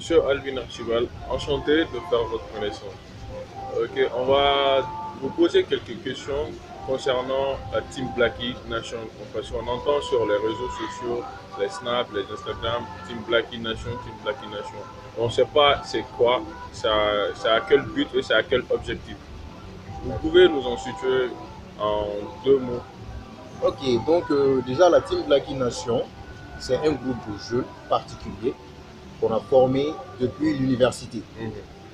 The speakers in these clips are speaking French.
Monsieur Alvin Archibald, enchanté de faire votre connaissance. Ok, on va vous poser quelques questions concernant la Team Blackie Nation. Parce qu'on entend sur les réseaux sociaux, les Snap, les Instagram, Team Blackie Nation, Team Blackie Nation. On ne sait pas c'est quoi, c'est à quel but et c'est à quel objectif. Vous pouvez nous en situer en deux mots. Ok, donc déjà la Team Blackie Nation, c'est un groupe de jeunes particuliers qu'on a formé depuis l'université.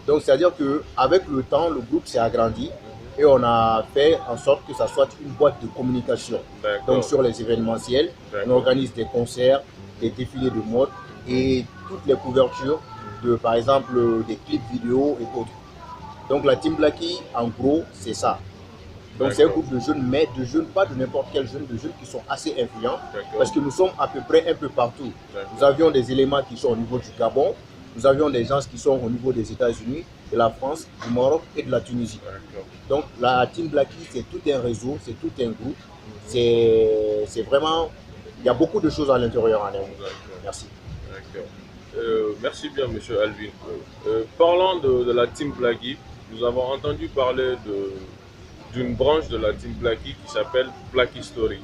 Donc c'est-à-dire qu'avec le temps, le groupe s'est agrandi et on a fait en sorte que ça soit une boîte de communication. Donc sur les événementiels, on organise des concerts, des défilés de mode et toutes les couvertures de, par exemple, des clips vidéo et autres. Donc la Team Blackie, en gros, c'est ça. Donc c'est un groupe de jeunes, mais de jeunes, pas de n'importe quel jeune, de jeunes qui sont assez influents, parce que nous sommes à peu près un peu partout. Nous avions des éléments qui sont au niveau du Gabon, nous avions des gens qui sont au niveau des États-Unis, de la France, du Maroc et de la Tunisie. Donc la Team Blackie, c'est tout un réseau, c'est tout un groupe, c'est vraiment, il y a beaucoup de choses à l'intérieur en un. Merci. Merci bien, Monsieur Alvin. Parlant de la Team Blackie, nous avons entendu parler d'une branche de la Team Blackie qui s'appelle Blackie Story.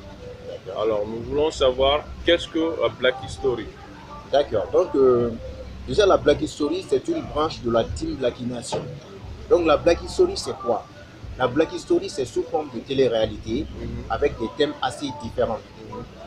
Alors, nous voulons savoir qu'est-ce que la Blackie Story. D'accord. Donc, déjà, la Blackie Story, c'est une branche de la Team Blackie Nation. Donc, la Blackie Story, c'est quoi? La Blackie Story, c'est sous forme de télé-réalité avec des thèmes assez différents.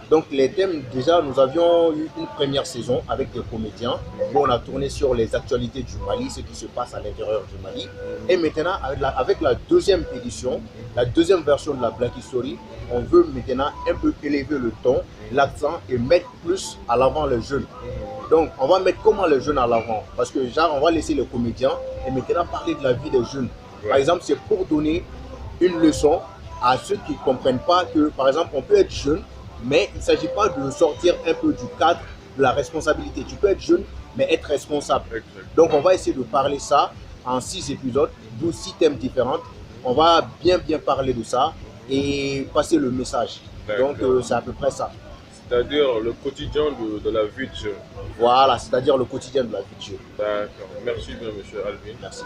Donc les thèmes, déjà, nous avions eu une première saison avec des comédiens où on a tourné sur les actualités du Mali, ce qui se passe à l'intérieur du Mali. Et maintenant, avec la deuxième édition, la deuxième version de la Blackie Story, on veut maintenant un peu élever le ton, l'accent et mettre plus à l'avant les jeunes. Donc, on va mettre comment les jeunes à l'avant? Parce que, genre, on va laisser les comédiens et maintenant parler de la vie des jeunes. Par exemple, c'est pour donner une leçon à ceux qui ne comprennent pas que, par exemple, on peut être jeune, mais il ne s'agit pas de sortir un peu du cadre de la responsabilité. Tu peux être jeune, mais être responsable. Donc, on va essayer de parler ça en 6 épisodes, 6 thèmes différents. On va bien parler de ça et passer le message. Donc, c'est à peu près ça. C'est-à-dire le quotidien de la vie de jeune. Voilà, c'est-à-dire le quotidien de la vie de jeune. D'accord. Merci bien, Monsieur Alvin. Merci.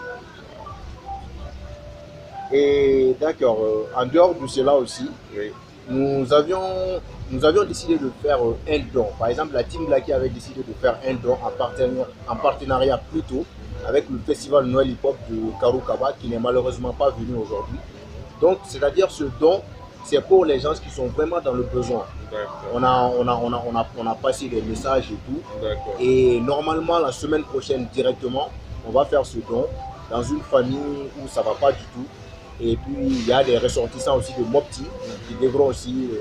Et d'accord, en dehors de cela aussi, nous avions décidé de faire un don. Par exemple, la Team Blackie avait décidé de faire un don en partenariat plutôt avec le festival Noël Hip Hop de Karoukaba qui n'est malheureusement pas venu aujourd'hui. Donc, c'est-à-dire ce don, c'est pour les gens qui sont vraiment dans le besoin. On a passé des messages et tout. Et normalement, la semaine prochaine, directement, on va faire ce don dans une famille où ça ne va pas du tout. Et puis, il y a des ressortissants aussi de Mopti qui devront aussi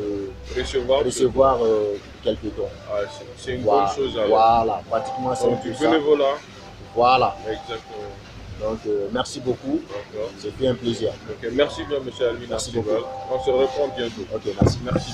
recevoir quelques dons. Ah, c'est une bonne chose alors. Voilà, pratiquement c'est du bénévolat. Voilà. Exactement. Donc, merci beaucoup. C'était un plaisir. Merci bien, Monsieur Alvin. Merci beaucoup. On se reprend bientôt. Ok, merci. Merci.